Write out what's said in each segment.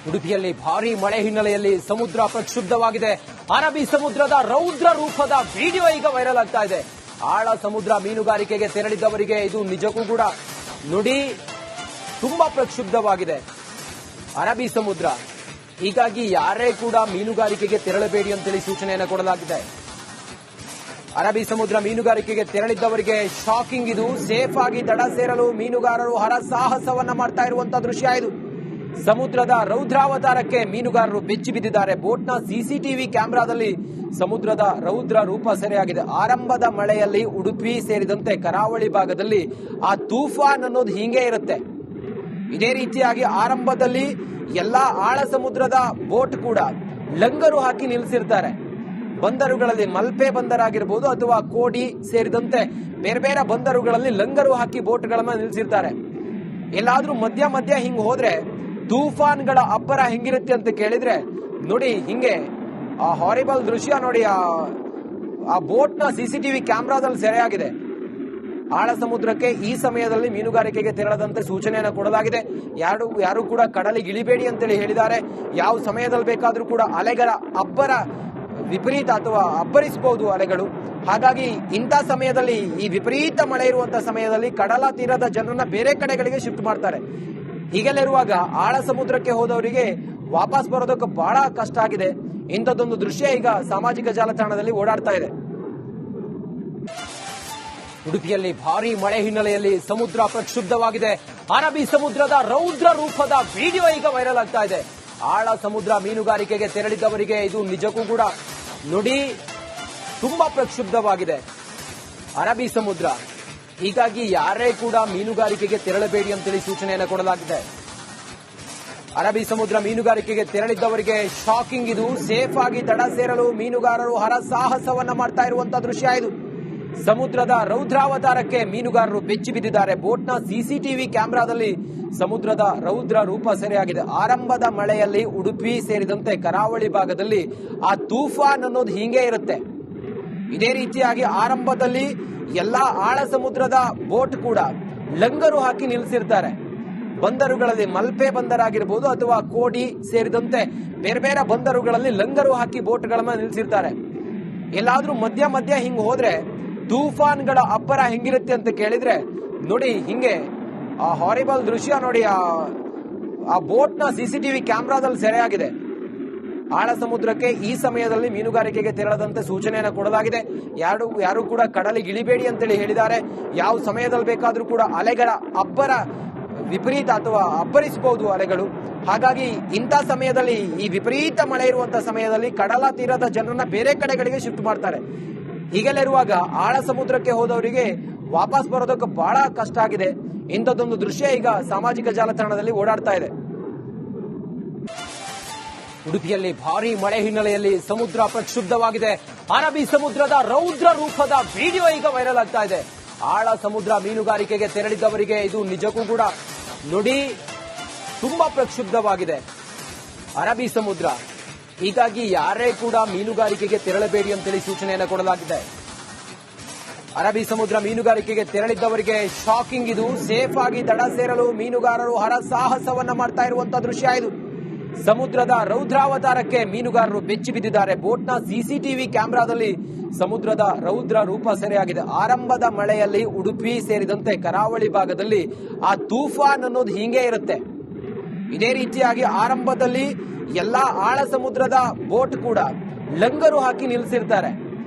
ಉಡುಪಿಯಲ್ಲಿ ಭಾರೀ ಮಳೆ ಹಿನ್ನೆಲೆಯಲ್ಲಿ ಸಮುದ್ರ ಪ್ರಕ್ಷುಬ್ಧವಾಗಿದೆ. ಅರಬ್ಬಿ ಸಮುದ್ರದ ರೌದ್ರ ರೂಪದ ವಿಡಿಯೋ ಈಗ ವೈರಲ್ ಆಗ್ತಾ ಇದೆ. ಆಳ ಸಮುದ್ರ ಮೀನುಗಾರಿಕೆಗೆ ತೆರಳಿದ್ದವರಿಗೆ ಇದು ನಿಜಕ್ಕೂ ಕೂಡ ನುಡಿ ತುಂಬಾ ಪ್ರಕ್ಷುಬ್ಧವಾಗಿದೆ. ಅರಬ್ಬಿ ಸಮುದ್ರ, ಹೀಗಾಗಿ ಯಾರೇ ಕೂಡ ಮೀನುಗಾರಿಕೆಗೆ ತೆರಳಬೇಡಿ ಅಂತೇಳಿ ಸೂಚನೆಯನ್ನು ಕೊಡಲಾಗಿದೆ. ಅರಬ್ಬಿ ಸಮುದ್ರ ಮೀನುಗಾರಿಕೆಗೆ ತೆರಳಿದ್ದವರಿಗೆ ಶಾಕಿಂಗ್ ಇದು. ಸೇಫ್ ಆಗಿ ದಡ ಸೇರಲು ಮೀನುಗಾರರು ಹರಸಾಹಸವನ್ನ ಮಾಡ್ತಾ ಇರುವಂತಹ ದೃಶ್ಯ ಇದು. ಸಮುದ್ರದ ರೌದ್ರಾವತಾರಕ್ಕೆ ಮೀನುಗಾರರು ಬೆಚ್ಚಿ ಬಿದ್ದಿದ್ದಾರೆ. ಬೋಟ್ನ ಸಿಸಿಟಿವಿ ಕ್ಯಾಮೆರಾದಲ್ಲಿ ಸಮುದ್ರದ ರೌದ್ರ ರೂಪ ಸೆರೆಯಾಗಿದೆ. ಆರಂಭದ ಮಳೆಯಲ್ಲಿ ಉಡುಪಿ ಸೇರಿದಂತೆ ಕರಾವಳಿ ಭಾಗದಲ್ಲಿ ಆ ತೂಫಾನ್ ಅನ್ನೋದು ಹೀಗೆ ಇರುತ್ತೆ. ಇದೇ ರೀತಿಯಾಗಿ ಆರಂಭದಲ್ಲಿ ಎಲ್ಲಾ ಆಳ ಸಮುದ್ರದ ಬೋಟ್ ಕೂಡ ಲಂಗರು ಹಾಕಿ ನಿಲ್ಲಿಸಿರ್ತಾರೆ. ಬಂದರುಗಳಲ್ಲಿ ಮಲ್ಪೆ ಬಂದರಾಗಿರ್ಬೋದು ಅಥವಾ ಕೋಡಿ ಸೇರಿದಂತೆ ಬೇರೆ ಬೇರೆ ಬಂದರುಗಳಲ್ಲಿ ಲಂಗರು ಹಾಕಿ ಬೋಟ್ಗಳನ್ನ ನಿಲ್ಲಿಸಿರ್ತಾರೆ. ಎಲ್ಲಾದ್ರೂ ಮಧ್ಯ ಮಧ್ಯ ಹಿಂಗ್ ಹೋದ್ರೆ ತೂಫಾನ್ಗಳ ಅಬ್ಬರ ಹೆಂಗಿರುತ್ತೆ ಅಂತ ಕೇಳಿದ್ರೆ ನೋಡಿ, ಹಿಂಗೆ ಆ ಹಾರಿಬಲ್ ದೃಶ್ಯ ನೋಡಿ. ಆ ಬೋಟ್ನ ಸಿಸಿಟಿವಿ ಕ್ಯಾಮೆರಾದಲ್ಲಿ ಸೆರೆಯಾಗಿದೆ. ಆಳ ಸಮುದ್ರಕ್ಕೆ ಈ ಸಮಯದಲ್ಲಿ ಮೀನುಗಾರಿಕೆಗೆ ತೆರಳದಂತೆ ಸೂಚನೆಯನ್ನು ಕೊಡಲಾಗಿದೆ. ಯಾರು ಕೂಡ ಕಡಲಿಗೆ ಇಳಿಬೇಡಿ ಅಂತೇಳಿ ಹೇಳಿದ್ದಾರೆ. ಯಾವ ಸಮಯದಲ್ಲಿ ಬೇಕಾದ್ರೂ ಕೂಡ ಅಲೆಗಳ ಅಬ್ಬರ ವಿಪರೀತ ಅಥವಾ ಅಬ್ಬರಿಸಬಹುದು ಅಲೆಗಳು. ಹಾಗಾಗಿ ಇಂಥ ಸಮಯದಲ್ಲಿ, ಈ ವಿಪರೀತ ಮಳೆ ಇರುವಂತಹ ಸಮಯದಲ್ಲಿ ಕಡಲ ತೀರದ ಜನರನ್ನ ಬೇರೆ ಕಡೆಗಳಿಗೆ ಶಿಫ್ಟ್ ಮಾಡ್ತಾರೆ. ಹೀಗೆಲ್ಲಿರುವಾಗ ಆಳ ಸಮುದ್ರಕ್ಕೆ ಹೋದವರಿಗೆ ವಾಪಸ್ ಬರೋದಕ್ಕೆ ಬಹಳ ಕಷ್ಟ ಆಗಿದೆ. ಇಂಥದ್ದೊಂದು ದೃಶ್ಯ ಈಗ ಸಾಮಾಜಿಕ ಜಾಲತಾಣದಲ್ಲಿ ಓಡಾಡ್ತಾ ಇದೆ. ಉಡುಪಿಯಲ್ಲಿ ಭಾರೀ ಮಳೆ ಹಿನ್ನೆಲೆಯಲ್ಲಿ ಸಮುದ್ರ ಪ್ರಕ್ಷುಬ್ಧವಾಗಿದೆ. ಅರಬ್ಬಿ ಸಮುದ್ರದ ರೌದ್ರ ರೂಪದ ವಿಡಿಯೋ ಈಗ ವೈರಲ್ ಆಗ್ತಾ ಇದೆ. ಆಳ ಸಮುದ್ರ ಮೀನುಗಾರಿಕೆಗೆ ತೆರಳಿದ್ದವರಿಗೆ ಇದು ನಿಜಕ್ಕೂ ಕೂಡ ನುಡಿ ತುಂಬಾ ಪ್ರಕ್ಷುಬ್ಧವಾಗಿದೆ. ಅರಬ್ಬಿ ಸಮುದ್ರ, ಹೀಗಾಗಿ ಯಾರೇ ಕೂಡ ಮೀನುಗಾರಿಕೆಗೆ ತೆರಳಬೇಡಿ ಅಂತೇಳಿ ಸೂಚನೆಯನ್ನು ಕೊಡಲಾಗಿದೆ. ಅರಬ್ಬಿ ಸಮುದ್ರ ಮೀನುಗಾರಿಕೆಗೆ ತೆರಳಿದ್ದವರಿಗೆ ಶಾಕಿಂಗ್ ಇದು. ಸೇಫ್ ಆಗಿ ದಡ ಸೇರಲು ಮೀನುಗಾರರು ಹರಸಾಹಸವನ್ನ ಮಾಡ್ತಾ ಇರುವಂತಹ ದೃಶ್ಯ ಇದು. ಸಮುದ್ರದ ರೌದ್ರಾವತಾರಕ್ಕೆ ಮೀನುಗಾರರು ಬೆಚ್ಚಿ ಬಿದ್ದಿದ್ದಾರೆ. ಬೋಟ್ನ ಸಿಸಿಟಿವಿ ಕ್ಯಾಮೆರಾದಲ್ಲಿ ಸಮುದ್ರದ ರೌದ್ರ ರೂಪ ಸೆರೆಯಾಗಿದೆ. ಆರಂಭದ ಮಳೆಯಲ್ಲಿ ಉಡುಪಿ ಸೇರಿದಂತೆ ಕರಾವಳಿ ಭಾಗದಲ್ಲಿ ಆ ತೂಫಾನ್ ಅನ್ನೋದು ಹೀಗೆ ಇರುತ್ತೆ. ಇದೇ ರೀತಿಯಾಗಿ ಆರಂಭದಲ್ಲಿ ಎಲ್ಲಾ ಆಳ ಸಮುದ್ರದ ಬೋಟ್ ಕೂಡ ಲಂಗರು ಹಾಕಿ ನಿಲ್ಲಿಸಿರ್ತಾರೆ. ಬಂದರುಗಳಲ್ಲಿ ಮಲ್ಪೆ ಬಂದರಾಗಿರ್ಬೋದು ಅಥವಾ ಕೋಡಿ ಸೇರಿದಂತೆ ಬೇರೆ ಬೇರೆ ಬಂದರುಗಳಲ್ಲಿ ಲಂಗರು ಹಾಕಿ ಬೋಟ್ಗಳನ್ನ ನಿಲ್ಲಿಸಿರ್ತಾರೆ. ಎಲ್ಲಾದ್ರೂ ಮಧ್ಯ ಮಧ್ಯ ಹಿಂಗ್ ಹೋದ್ರೆ ತೂಫಾನ್ಗಳ ಅಬ್ಬರ ಹೆಂಗಿರುತ್ತೆ ಅಂತ ಕೇಳಿದ್ರೆ ನೋಡಿ, ಹಿಂಗೆ ಆ ಹಾರಿಬಲ್ ದೃಶ್ಯ ನೋಡಿ. ಆ ಬೋಟ್ನ ಸಿಸಿಟಿವಿ ಕ್ಯಾಮೆರಾದಲ್ಲಿ ಸೆರೆಯಾಗಿದೆ. ಆಳ ಸಮುದ್ರಕ್ಕೆ ಈ ಸಮಯದಲ್ಲಿ ಮೀನುಗಾರಿಕೆಗೆ ತೆರಳದಂತೆ ಸೂಚನೆಯನ್ನು ಕೊಡಲಾಗಿದೆ. ಯಾರು ಕೂಡ ಕಡಲಿಗೆ ಇಳಿಬೇಡಿ ಅಂತೇಳಿ ಹೇಳಿದ್ದಾರೆ. ಯಾವ ಸಮಯದಲ್ಲಿ ಬೇಕಾದ್ರೂ ಕೂಡ ಅಲೆಗಳ ಅಬ್ಬರ ವಿಪರೀತ ಅಥವಾ ಅಬ್ಬರಿಸಬಹುದು ಅಲೆಗಳು. ಹಾಗಾಗಿ ಇಂಥ ಸಮಯದಲ್ಲಿ, ಈ ವಿಪರೀತ ಮಳೆ ಇರುವಂತಹ ಸಮಯದಲ್ಲಿ ಕಡಲ ತೀರದ ಜನರನ್ನ ಬೇರೆ ಕಡೆಗಳಿಗೆ ಶಿಫ್ಟ್ ಮಾಡ್ತಾರೆ. ಹೀಗೆಲ್ಲಿರುವಾಗ ಆಳ ಸಮುದ್ರಕ್ಕೆ ಹೋದವರಿಗೆ ವಾಪಸ್ ಬರೋದಕ್ಕೆ ಬಹಳ ಕಷ್ಟ ಆಗಿದೆ. ಇಂಥದ್ದೊಂದು ದೃಶ್ಯ ಈಗ ಸಾಮಾಜಿಕ ಜಾಲತಾಣದಲ್ಲಿ ಓಡಾಡ್ತಾ ಇದೆ. ಉಡುಪಿಯಲ್ಲಿ ಭಾರೀ ಮಳೆ ಹಿನ್ನೆಲೆಯಲ್ಲಿ ಸಮುದ್ರ ಪ್ರಕ್ಷುಬ್ಧವಾಗಿದೆ. ಅರಬ್ಬಿ ಸಮುದ್ರದ ರೌದ್ರ ರೂಪದ ವಿಡಿಯೋ ಈಗ ವೈರಲ್ ಆಗ್ತಾ ಇದೆ. ಆಳ ಸಮುದ್ರ ಮೀನುಗಾರಿಕೆಗೆ ತೆರಳಿದ್ದವರಿಗೆ ಇದು ನಿಜಕ್ಕೂ ಕೂಡ ನುಡಿ ತುಂಬಾ ಪ್ರಕ್ಷುಬ್ಧವಾಗಿದೆ. ಅರಬ್ಬಿ ಸಮುದ್ರ, ಹೀಗಾಗಿ ಯಾರೇ ಕೂಡ ಮೀನುಗಾರಿಕೆಗೆ ತೆರಳಬೇಡಿ ಅಂತೇಳಿ ಸೂಚನೆಯನ್ನು ಕೊಡಲಾಗಿದೆ. ಅರಬ್ಬಿ ಸಮುದ್ರ ಮೀನುಗಾರಿಕೆಗೆ ತೆರಳಿದ್ದವರಿಗೆ ಶಾಕಿಂಗ್ ಇದು. ಸೇಫ್ ಆಗಿ ದಡ ಸೇರಲು ಮೀನುಗಾರರು ಹರಸಾಹಸವನ್ನ ಮಾಡ್ತಾ ಇರುವಂತಹ ದೃಶ್ಯ ಇದು. ಸಮುದ್ರದ ರೌದ್ರಾವತಾರಕ್ಕೆ ಮೀನುಗಾರರು ಬೆಚ್ಚಿ ಬಿದ್ದಿದ್ದಾರೆ. ಬೋಟ್ನ ಸಿಸಿಟಿವಿ ಕ್ಯಾಮೆರಾದಲ್ಲಿ ಸಮುದ್ರದ ರೌದ್ರ ರೂಪ ಸೆರೆಯಾಗಿದೆ. ಆರಂಭದ ಮಳೆಯಲ್ಲಿ ಉಡುಪಿ ಸೇರಿದಂತೆ ಕರಾವಳಿ ಭಾಗದಲ್ಲಿ ಆ ತೂಫಾನ್ ಅನ್ನೋದು ಹೀಗೆ ಇರುತ್ತೆ. ಇದೇ ರೀತಿಯಾಗಿ ಆರಂಭದಲ್ಲಿ ಎಲ್ಲಾ ಆಳ ಸಮುದ್ರದ ಬೋಟ್ ಕೂಡ ಲಂಗರು ಹಾಕಿ ನಿಲ್ಲಿಸಿರ್ತಾರೆ.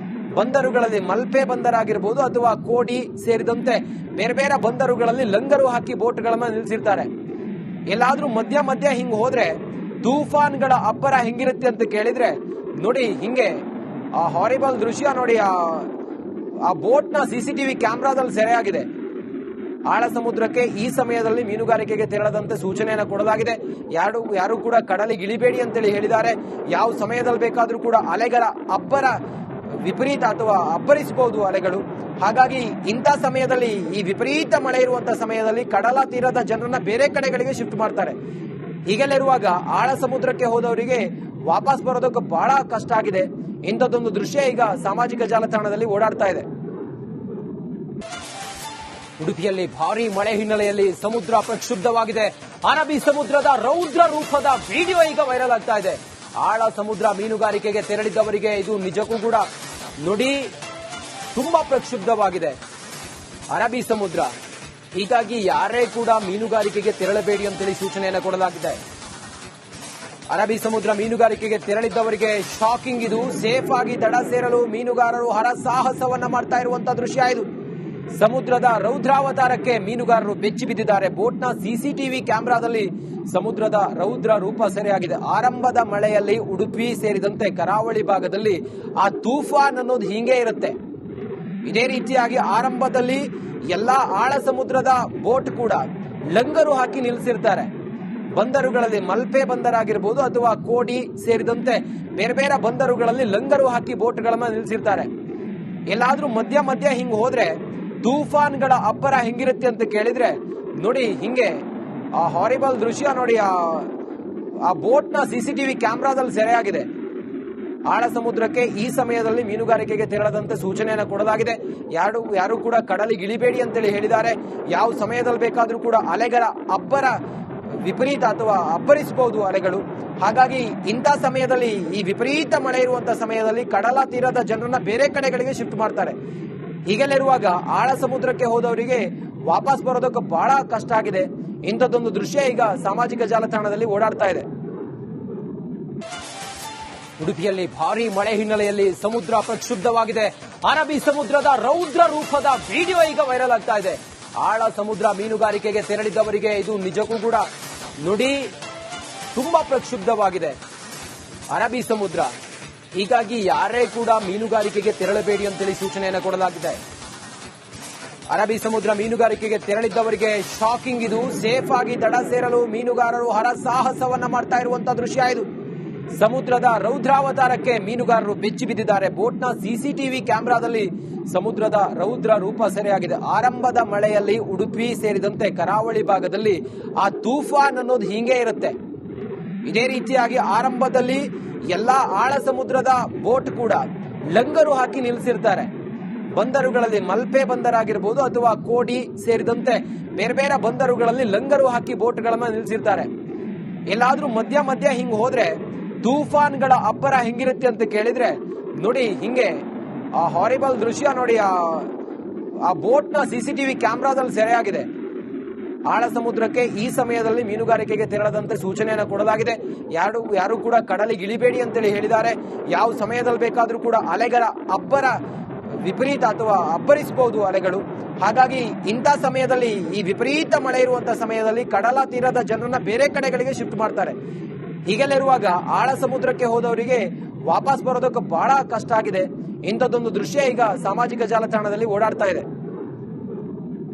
ಬಂದರುಗಳಲ್ಲಿ ಮಲ್ಪೆ ಬಂದರಾಗಿರ್ಬೋದು ಅಥವಾ ಕೋಡಿ ಸೇರಿದಂತೆ ಬೇರೆ ಬೇರೆ ಬಂದರುಗಳಲ್ಲಿ ಲಂಗರು ಹಾಕಿ ಬೋಟ್ಗಳನ್ನ ನಿಲ್ಲಿಸಿರ್ತಾರೆ. ಎಲ್ಲಾದ್ರೂ ಮಧ್ಯ ಮಧ್ಯ ಹಿಂಗ್ ಹೋದ್ರೆ ತೂಫಾನ್ಗಳ ಅಬ್ಬರ ಹೆಂಗಿರುತ್ತೆ ಅಂತ ಕೇಳಿದ್ರೆ ನೋಡಿ, ಹಿಂಗೆ ಆ ಹಾರಿಬಲ್ ದೃಶ್ಯ ನೋಡಿ. ಆ ಬೋಟ್ನ ಸಿಸಿಟಿವಿ ಕ್ಯಾಮೆರಾದಲ್ಲಿ ಸೆರೆಯಾಗಿದೆ. ಆಳ ಸಮುದ್ರಕ್ಕೆ ಈ ಸಮಯದಲ್ಲಿ ಮೀನುಗಾರಿಕೆಗೆ ತೆರಳದಂತೆ ಸೂಚನೆಯನ್ನು ಕೊಡಲಾಗಿದೆ. ಯಾರು ಕೂಡ ಕಡಲಿಗೆ ಇಳಿಬೇಡಿ ಅಂತೇಳಿ ಹೇಳಿದ್ದಾರೆ. ಯಾವ ಸಮಯದಲ್ಲಿ ಬೇಕಾದ್ರೂ ಕೂಡ ಅಲೆಗಳ ಅಬ್ಬರ ವಿಪರೀತ ಅಥವಾ ಅಬ್ಬರಿಸಬಹುದು ಅಲೆಗಳು. ಹಾಗಾಗಿ ಇಂಥ ಸಮಯದಲ್ಲಿ, ಈ ವಿಪರೀತ ಮಳೆ ಇರುವಂತಹ ಸಮಯದಲ್ಲಿ ಕಡಲ ತೀರದ ಜನರನ್ನ ಬೇರೆ ಕಡೆಗಳಿಗೆ ಶಿಫ್ಟ್ ಮಾಡ್ತಾರೆ. ಹೀಗೆಲ್ಲಿರುವಾಗ ಆಳ ಸಮುದ್ರಕ್ಕೆ ಹೋದವರಿಗೆ ವಾಪಸ್ ಬರೋದಕ್ಕೆ ಬಹಳ ಕಷ್ಟ ಆಗಿದೆ. ಇಂಥದ್ದೊಂದು ದೃಶ್ಯ ಈಗ ಸಾಮಾಜಿಕ ಜಾಲತಾಣದಲ್ಲಿ ಓಡಾಡ್ತಾ ಇದೆ. ಉಡುಪಿಯಲ್ಲಿ ಭಾರೀ ಮಳೆ ಹಿನ್ನೆಲೆಯಲ್ಲಿ ಸಮುದ್ರ ಪ್ರಕ್ಷುಬ್ಧವಾಗಿದೆ. ಅರಬ್ಬಿ ಸಮುದ್ರದ ರೌದ್ರ ರೂಪದ ವಿಡಿಯೋ ಈಗ ವೈರಲ್ ಆಗ್ತಾ ಇದೆ. ಆಳ ಸಮುದ್ರ ಮೀನುಗಾರಿಕೆಗೆ ತೆರಳಿದ್ದವರಿಗೆ ಇದು ನಿಜಕ್ಕೂ ಕೂಡ ನೋಡಿ ತುಂಬಾ ಪ್ರಕ್ಷುಬ್ಧವಾಗಿದೆ ಅರಬ್ಬಿ ಸಮುದ್ರ. ಹೀಗಾಗಿ ಯಾರೇ ಕೂಡ ಮೀನುಗಾರಿಕೆಗೆ ತೆರಳಬೇಡಿ ಅಂತೇಳಿ ಸೂಚನೆಯನ್ನು ಕೊಡಲಾಗಿದೆ. ಅರಬ್ಬಿ ಸಮುದ್ರ ಮೀನುಗಾರಿಕೆಗೆ ತೆರಳಿದ್ದವರಿಗೆ ಶಾಕಿಂಗ್ ಇದು. ಸೇಫ್ ಆಗಿ ದಡ ಸೇರಲು ಮೀನುಗಾರರು ಹರಸಾಹಸವನ್ನ ಮಾಡ್ತಾ ಇರುವಂತಹ ದೃಶ್ಯ ಇದು. ಸಮುದ್ರದ ರೌದ್ರಾವತಾರಕ್ಕೆ ಮೀನುಗಾರರು ಬೆಚ್ಚಿ ಬಿದ್ದಿದ್ದಾರೆ. ಬೋಟ್ನ ಸಿಸಿಟಿವಿ ಕ್ಯಾಮೆರಾದಲ್ಲಿ ಸಮುದ್ರದ ರೌದ್ರ ರೂಪ ಸೆರೆಯಾಗಿದೆ. ಆರಂಭದ ಮಳೆಯಲ್ಲಿ ಉಡುಪಿ ಸೇರಿದಂತೆ ಕರಾವಳಿ ಭಾಗದಲ್ಲಿ ಆ ತೂಫಾನ್ ಅನ್ನೋದು ಹೀಗೆ ಇರುತ್ತೆ. ಇದೇ ರೀತಿಯಾಗಿ ಆರಂಭದಲ್ಲಿ ಎಲ್ಲಾ ಆಳ ಸಮುದ್ರದ ಬೋಟ್ ಕೂಡ ಲಂಗರು ಹಾಕಿ ನಿಲ್ಲಿಸಿರ್ತಾರೆ. ಬಂದರುಗಳಲ್ಲಿ ಮಲ್ಪೆ ಬಂದರಾಗಿರ್ಬೋದು ಅಥವಾ ಕೋಡಿ ಸೇರಿದಂತೆ ಬೇರೆ ಬೇರೆ ಬಂದರುಗಳಲ್ಲಿ ಲಂಗರು ಹಾಕಿ ಬೋಟ್ಗಳನ್ನ ನಿಲ್ಲಿಸಿರ್ತಾರೆ. ಎಲ್ಲಾದ್ರೂ ಮಧ್ಯ ಮಧ್ಯ ಹಿಂಗ್ ಹೋದ್ರೆ ತೂಫಾನ್ಗಳ ಅಬ್ಬರ ಹೆಂಗಿರುತ್ತೆ ಅಂತ ಕೇಳಿದ್ರೆ ನೋಡಿ ಹಿಂಗೆ ಆ ಹಾರಿಬಲ್ ದೃಶ್ಯ ನೋಡಿ. ಆ ಬೋಟ್ನ ಸಿಸಿಟಿವಿ ಕ್ಯಾಮೆರಾದಲ್ಲಿ ಸೆರೆಯಾಗಿದೆ. ಆಳ ಸಮುದ್ರಕ್ಕೆ ಈ ಸಮಯದಲ್ಲಿ ಮೀನುಗಾರಿಕೆಗೆ ತೆರಳದಂತೆ ಸೂಚನೆಯನ್ನು ಕೊಡಲಾಗಿದೆ. ಯಾರು ಕೂಡ ಕಡಲಿಗೆ ಇಳಿಬೇಡಿ ಅಂತೇಳಿ ಹೇಳಿದ್ದಾರೆ. ಯಾವ ಸಮಯದಲ್ಲಿ ಬೇಕಾದ್ರೂ ಕೂಡ ಅಲೆಗಳ ಅಬ್ಬರ ವಿಪರೀತ ಅಥವಾ ಅಬ್ಬರಿಸಬಹುದು ಅಲೆಗಳು. ಹಾಗಾಗಿ ಇಂಥ ಸಮಯದಲ್ಲಿ ಈ ವಿಪರೀತ ಮಳೆ ಇರುವಂತಹ ಸಮಯದಲ್ಲಿ ಕಡಲ ತೀರದ ಜನರನ್ನ ಬೇರೆ ಕಡೆಗಳಿಗೆ ಶಿಫ್ಟ್ ಮಾಡ್ತಾರೆ. ಹೀಗೆಲ್ಲಿರುವಾಗ ಆಳ ಸಮುದ್ರಕ್ಕೆ ಹೋದವರಿಗೆ ವಾಪಸ್ ಬರೋದಕ್ಕೆ ಬಹಳ ಕಷ್ಟ ಆಗಿದೆ. ಇಂಥದ್ದೊಂದು ದೃಶ್ಯ ಈಗ ಸಾಮಾಜಿಕ ಜಾಲತಾಣದಲ್ಲಿ ಓಡಾಡ್ತಾ ಇದೆ. ಉಡುಪಿಯಲ್ಲಿ ಭಾರೀ ಮಳೆ ಹಿನ್ನೆಲೆಯಲ್ಲಿ ಸಮುದ್ರ ಪ್ರಕ್ಷುಬ್ಧವಾಗಿದೆ. ಅರಬ್ಬಿ ಸಮುದ್ರದ ರೌದ್ರ ರೂಪದ ವಿಡಿಯೋ ಈಗ ವೈರಲ್ ಆಗ್ತಾ ಇದೆ. ಆಳ ಸಮುದ್ರ ಮೀನುಗಾರಿಕೆಗೆ ತೆರಳಿದ್ದವರಿಗೆ ಇದು ನಿಜಕ್ಕೂ ಕೂಡ ನೋಡಿ ತುಂಬಾ ಪ್ರಕ್ಷುಬ್ಧವಾಗಿದೆ ಅರಬ್ಬಿ ಸಮುದ್ರ. ಹೀಗಾಗಿ ಯಾರೇ ಕೂಡ ಮೀನುಗಾರಿಕೆಗೆ ತೆರಳಬೇಡಿ ಅಂತೇಳಿ ಸೂಚನೆಯನ್ನು ಕೊಡಲಾಗಿದೆ. ಅರಬ್ಬಿ ಸಮುದ್ರ ಮೀನುಗಾರಿಕೆಗೆ ತೆರಳಿದ್ದವರಿಗೆ ಶಾಕಿಂಗ್ ಇದು. ಸೇಫ್ ಆಗಿ ದಡ ಸೇರಲು ಮೀನುಗಾರರು ಹರಸಾಹಸವನ್ನ ಮಾಡ್ತಾ ಇರುವಂತಹ ದೃಶ್ಯ ಇದು. ಸಮುದ್ರದ ರೌದ್ರಾವತಾರಕ್ಕೆ ಮೀನುಗಾರರು ಬೆಚ್ಚಿ ಬಿದ್ದಿದ್ದಾರೆ. ಬೋಟ್ನ ಸಿಸಿಟಿವಿ ಕ್ಯಾಮೆರಾದಲ್ಲಿ ಸಮುದ್ರದ ರೌದ್ರ ರೂಪ ಸೆರೆಯಾಗಿದೆ. ಆರಂಭದ ಮಳೆಯಲ್ಲಿ ಉಡುಪಿ ಸೇರಿದಂತೆ ಕರಾವಳಿ ಭಾಗದಲ್ಲಿ ಆ ತೂಫಾನ್ ಅನ್ನೋದು ಹೀಗೆ ಇರುತ್ತೆ. ಇದೇ ರೀತಿಯಾಗಿ ಆರಂಭದಲ್ಲಿ ಎಲ್ಲಾ ಆಳ ಸಮುದ್ರದ ಬೋಟ್ ಕೂಡ ಲಂಗರು ಹಾಕಿ ನಿಲ್ಲಿಸಿರ್ತಾರೆ. ಬಂದರುಗಳಲ್ಲಿ ಮಲ್ಪೆ ಬಂದರಾಗಿರ್ಬೋದು ಅಥವಾ ಕೋಡಿ ಸೇರಿದಂತೆ ಬೇರೆ ಬೇರೆ ಬಂದರುಗಳಲ್ಲಿ ಲಂಗರು ಹಾಕಿ ಬೋಟ್ಗಳನ್ನ ನಿಲ್ಲಿಸಿರ್ತಾರೆ. ಎಲ್ಲಾದ್ರೂ ಮಧ್ಯ ಮಧ್ಯ ಹಿಂಗ್ ಹೋದ್ರೆ ತೂಫಾನ್ಗಳ ಅಬ್ಬರ ಹೆಂಗಿರುತ್ತೆ ಅಂತ ಕೇಳಿದ್ರೆ ನೋಡಿ ಹಿಂಗೆ ಆ ಹಾರಿಬಲ್ ದೃಶ್ಯ ನೋಡಿ. ಆ ಬೋಟ್ನ ಸಿಸಿಟಿವಿ ಕ್ಯಾಮೆರಾದಲ್ಲಿ ಸೆರೆಯಾಗಿದೆ. ಆಳ ಸಮುದ್ರಕ್ಕೆ ಈ ಸಮಯದಲ್ಲಿ ಮೀನುಗಾರಿಕೆಗೆ ತೆರಳದಂತೆ ಸೂಚನೆಯನ್ನು ಕೊಡಲಾಗಿದೆ. ಯಾರು ಕೂಡ ಕಡಲಿಗೆ ಇಳಿಬೇಡಿ ಅಂತೇಳಿ ಹೇಳಿದ್ದಾರೆ. ಯಾವ ಸಮಯದಲ್ಲಿ ಬೇಕಾದ್ರೂ ಕೂಡ ಅಲೆಗಳ ಅಬ್ಬರ ವಿಪರೀತ ಅಥವಾ ಅಬ್ಬರಿಸಬಹುದು ಅಲೆಗಳು. ಹಾಗಾಗಿ ಇಂಥ ಸಮಯದಲ್ಲಿ ಈ ವಿಪರೀತ ಮಳೆ ಇರುವಂತಹ ಸಮಯದಲ್ಲಿ ಕಡಲ ತೀರದ ಜನರನ್ನ ಬೇರೆ ಕಡೆಗಳಿಗೆ ಶಿಫ್ಟ್ ಮಾಡ್ತಾರೆ. ಹೀಗೆಲ್ಲಿರುವಾಗ ಆಳ ಸಮುದ್ರಕ್ಕೆ ಹೋದವರಿಗೆ ವಾಪಸ್ ಬರೋದಕ್ಕೆ ಬಹಳ ಕಷ್ಟ ಆಗಿದೆ. ಇಂಥದ್ದೊಂದು ದೃಶ್ಯ ಈಗ ಸಾಮಾಜಿಕ ಜಾಲತಾಣದಲ್ಲಿ ಓಡಾಡ್ತಾ ಇದೆ.